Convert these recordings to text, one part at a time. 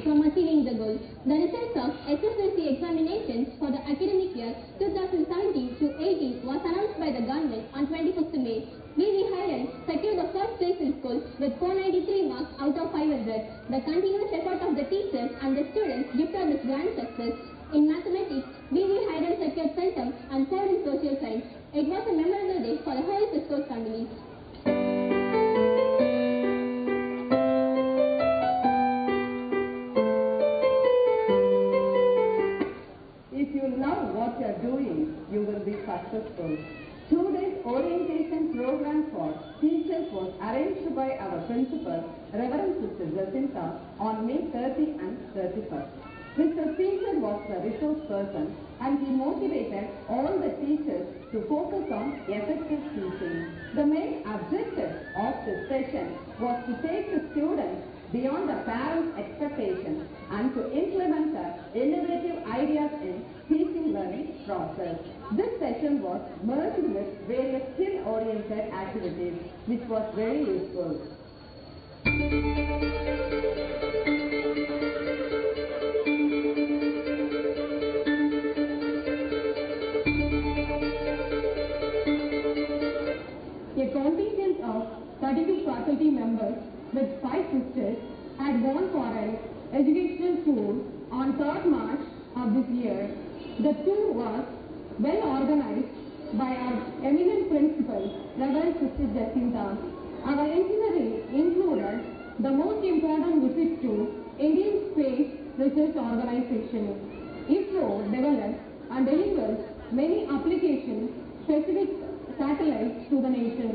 from achieving the goal. The results of SSLC examinations for the academic year 2017 to 18 was announced by the government on 21st May. VV Highland secured the first place in school with 493 marks out of 500. The continuous effort of the teachers and the students gifted this grand success. In mathematics, VV Highland secured centum and third in social science. It was a memorable day for the whole Fosco family. If you love what you are doing, you will be successful. 2 days orientation program for teachers was arranged by our principal, Reverend Sister Jacinta, on May 30 and 31st. Mr. Peter was the resource person and he motivated all the teachers to focus on effective teaching. The main objective of this session was to take the students beyond the parents' expectations and to implement the innovative ideas in teaching learning process. This session was merged with various skill-oriented activities, which was very useful. A contingent of 32 faculty members with 5 sisters had gone for an educational tour on 3rd March of this year. The tour was well organized by our eminent principal, Reverend Sister Jacinta. Our itinerary included the most important visit to Indian Space Research Organization. ISRO develops and delivers many application-specific satellites to the nation.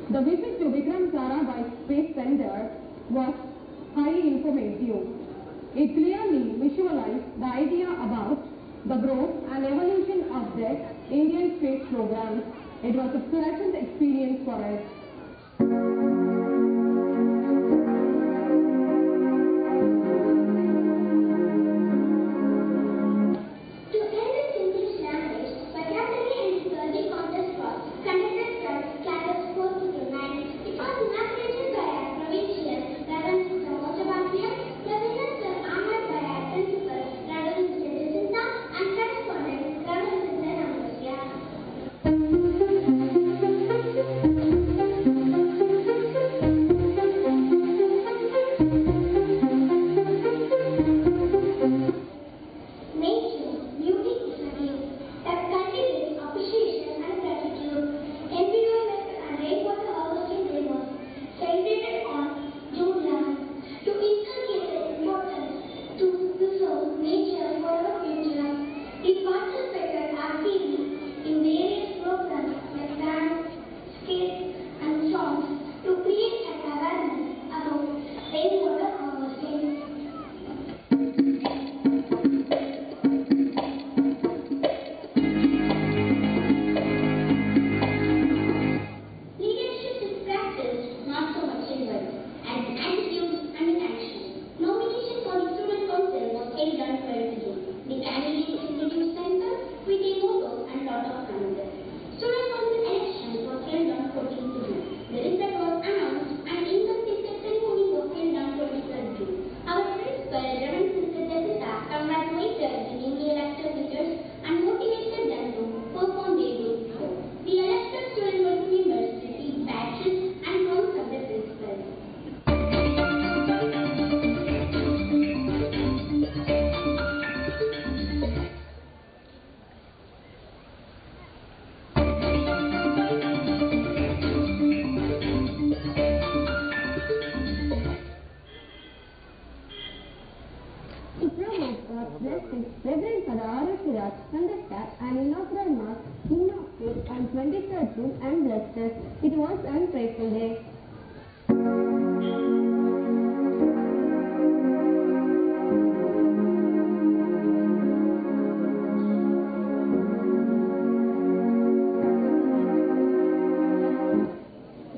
The visit to Vikram Sarabhai Space Center was highly informative. It clearly visualized the idea about the growth and evolution of the Indian space program. It was a pleasant experience for us. Reverend Father R. Siraj conducted an inaugural Mass keynote on 23rd June and blessed us. It was an grateful day.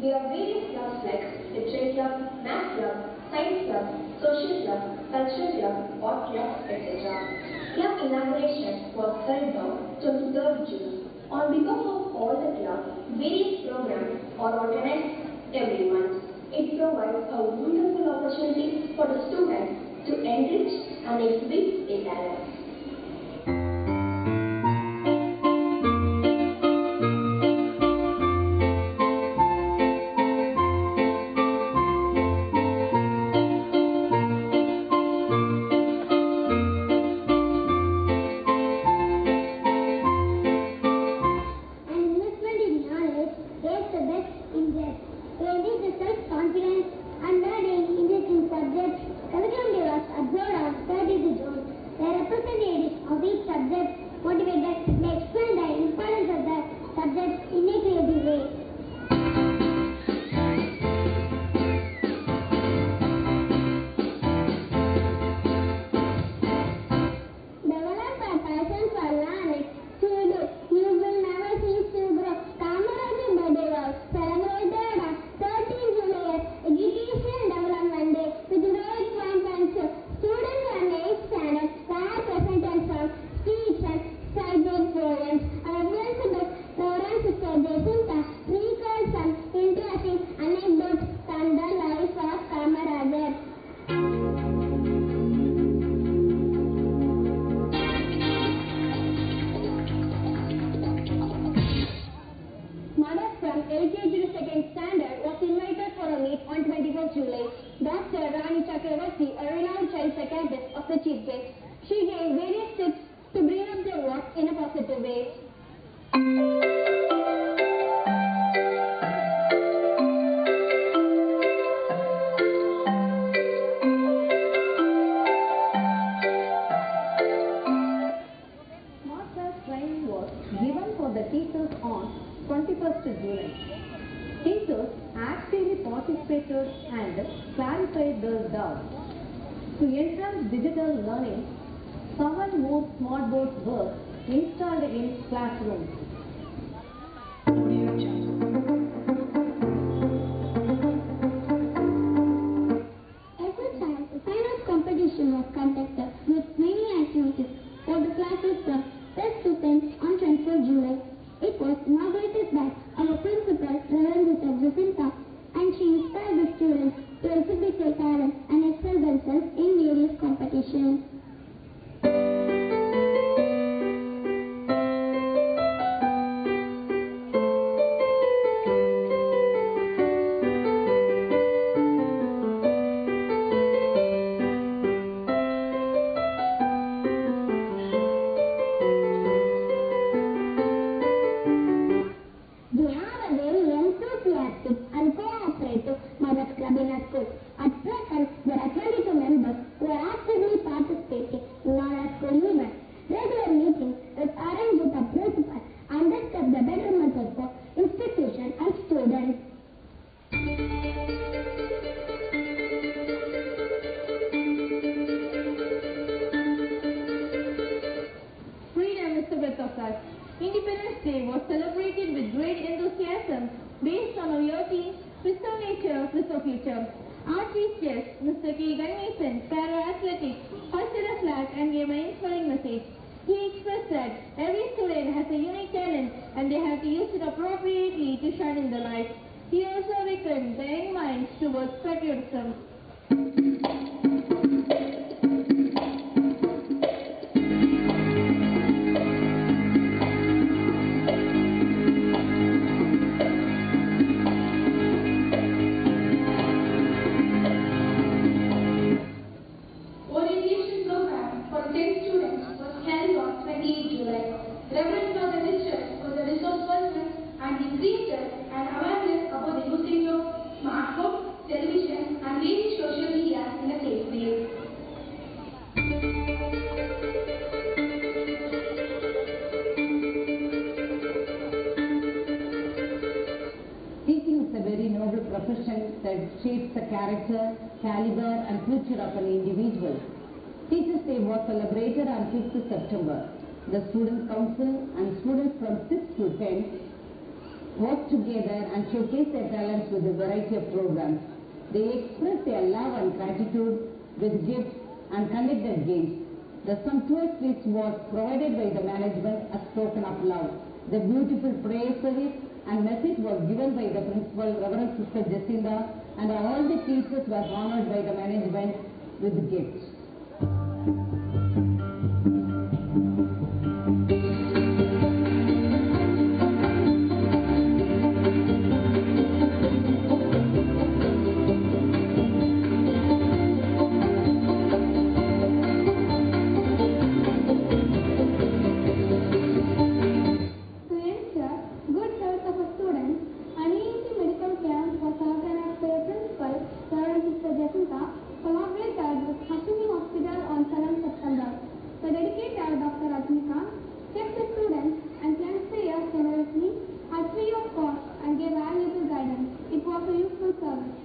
We have various clubs like Literature Club, Math Club, Science Club, Social Club, Cultural Club, Art Club, etc. Club inauguration was held on 23rd June. On behalf of all the clubs, various programs are organized every month. It provides a wonderful opportunity for the students to enrich and exhibit their talents. She gave various tips to bring up their work in a positive way. Training was given for the teachers on 21st July. Teachers actively participated and clarified their doubts. To enhance digital learning, 7 more smart boards were installed in classrooms. Every time, a science competition was conducted with many activities for the classes from 1st to 10th on 24th July. It was inaugurated by our principal, Reverend Jacinta, and she inspired the students to exhibit their talents and excel themselves in various competitions. We have a very enthusiastic and cooperative Mothers Club in our school. At present, there are 22 members who are actively participating in all our school events. Regular meetings is arranged with the principal and discuss the betterment of the institution and students. Freedom is the breath of life. Independence Day was celebrated with great enthusiasm based on our unity, preserve nature, preserve future. Our chief guest, Mr. K. Ganesan, para-athletics, hoisted a flag and gave an inspiring message. He expressed that every student has a unique talent and they have to use it appropriately to shine in the light. He also awakened the young minds towards patriotism. And he created an awareness about the usage of smartphones, television, and various social media in a safe way. Teaching is a very noble profession that shapes the character, caliber, and future of an individual. Teachers' Day was celebrated on 5th September. The Student Council and students from 6th to 10th worked together and showcased their talents with a variety of programs. They expressed their love and gratitude with gifts and conducted games. The sumptuous feast was provided by the management as token of love. The beautiful prayer service and message was given by the principal, Reverend Sister Jacinta, and all the teachers were honored by the management with gifts. Science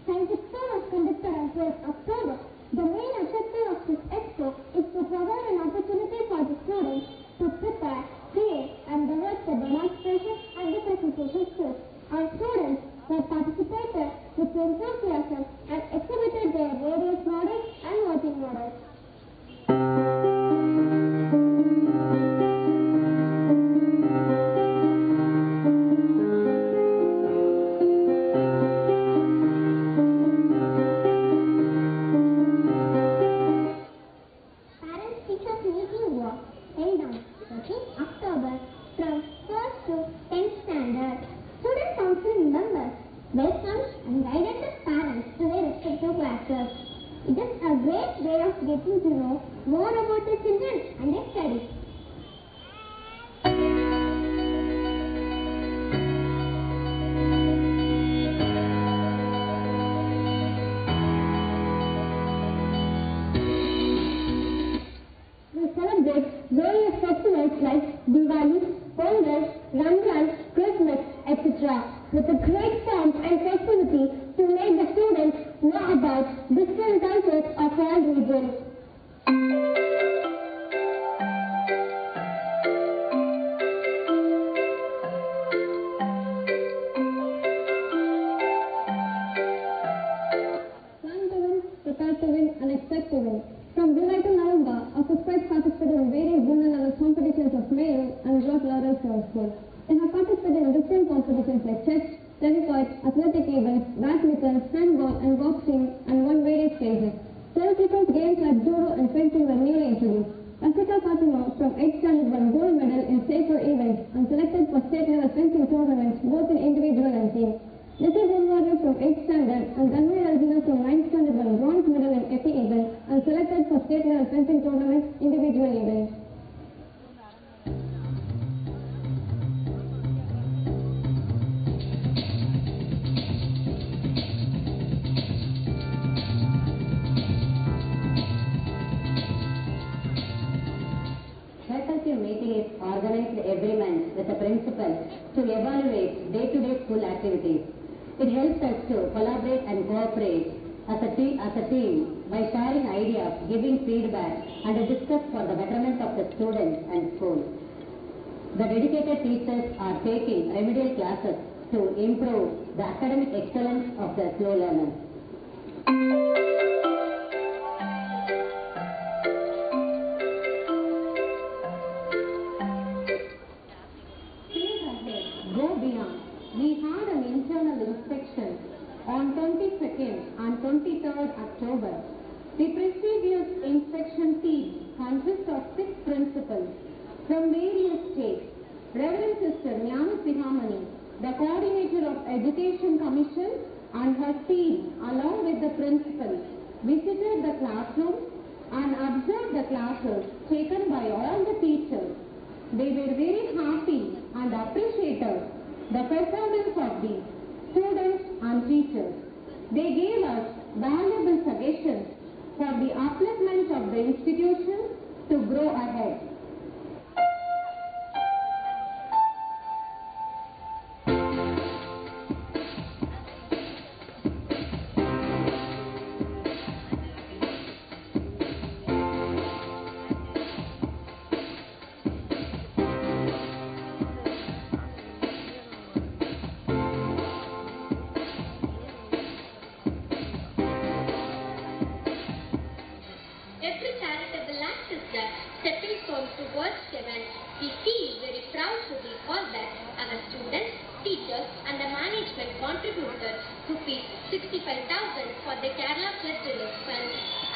Expo was conducted on 12th October. The main objective of this expo is to provide an opportunity for the students to prepare, create and develop the demonstration and the presentation skills. Our students were participated with enthusiasm and exhibited their various models and working models. Parents-teachers meeting was held on 13th October from 1st to 10th standard. Student council members welcomed and guided the parents to their respective classes. It is a great way of getting to know more about the children and their studies. We celebrate various festivals like Diwali, Pongal, Ramzan, Christmas, etc. with a great pomp and festivity to make the students know about different cultures of all regions. Plan to win, prepare to win and expect to win. From July to November, our footprints participated in various zonal level competitions of male and brought laurels to our school. They have participated in different competitions like chess, tennis, athletic events, badminton, handball and boxing and won various prizes. Self-defense games like judo and fencing were newly introduced. Asika Fatima from 8th standard won gold medal in safer events and selected for state level fencing tournaments both in individual and team. Niti Gulwari from 8th standard and Tanvir Alzina from 9th standard won bronze medal in epi events and selected for state level fencing tournaments individual events. Faculty meeting is organized every month with the principal to evaluate day-to-day school activities. It helps us to collaborate and cooperate as a team by sharing ideas, giving feedback and discuss for the betterment of the students and school. The dedicated teachers are taking remedial classes to improve the academic excellence of the slow learners. Go beyond. We had an internal inspection on 22nd and 23rd October. The prestigious inspection team consists of 6 principals from various states. Reverend Sister Nyana Sihamani, the coordinator of Education Commission and her team along with the principal visited the classroom and observed the classes taken by all the teachers. They were very happy and appreciated the performance of the students and teachers. They gave us valuable suggestions for the upliftment of the institution to grow ahead. Every charitable act is the stepping stone towards heaven. We feel very proud to be all that our students, teachers and the management contributed rupees 65,000 for the Kerala Flood Relief Fund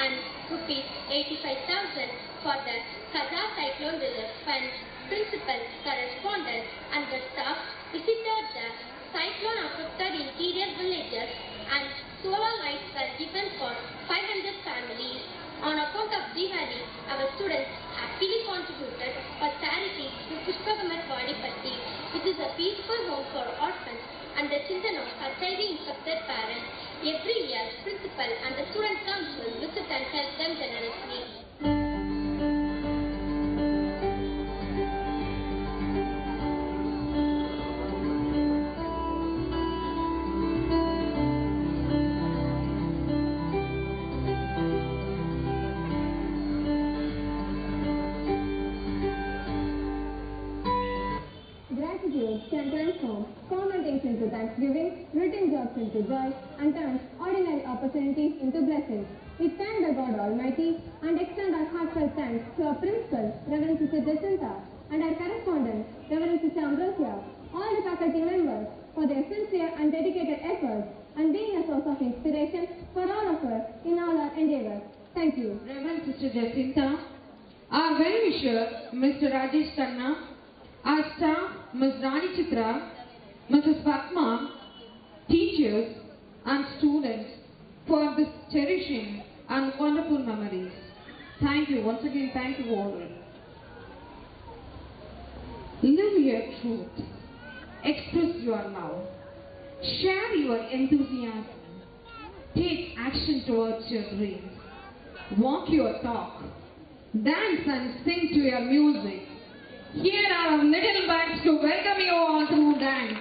and rupees 85,000 for the Kaja Cyclone Relief Fund. Principal, correspondents and the staff visited the cyclone affected interior villages and solar lights were given for 500 families. On account of Diwali, our students happily contributed for charity to Pushpagamat Vadipatti, which is a peaceful home for orphans, and the children of HIV-infected parents. Every year, principal and the student council visit and help them generously. Gratitude can transform common things into thanksgiving, routine jobs into joy, and turn ordinary opportunities into blessings. We thank the God Almighty and extend our heartfelt thanks to our principal, Reverend Sister Jacinta, and our correspondent, Reverend Sister Ambrosia, all the faculty members for their sincere and dedicated efforts and being a source of inspiration for all of us in all our endeavors. Thank you. Reverend Sister Jacinta, our well-wisher, Mr. Rajesh Tanna, our staff, Ms. Rani Chitra, Mrs. Patma, teachers and students for this cherishing and wonderful memories. Thank you. Once again, thank you all. Live your truth. Express your love. Share your enthusiasm. Take action towards your dreams. Walk your talk. Dance and sing to your music. Here are our little bands to welcome you all through dance.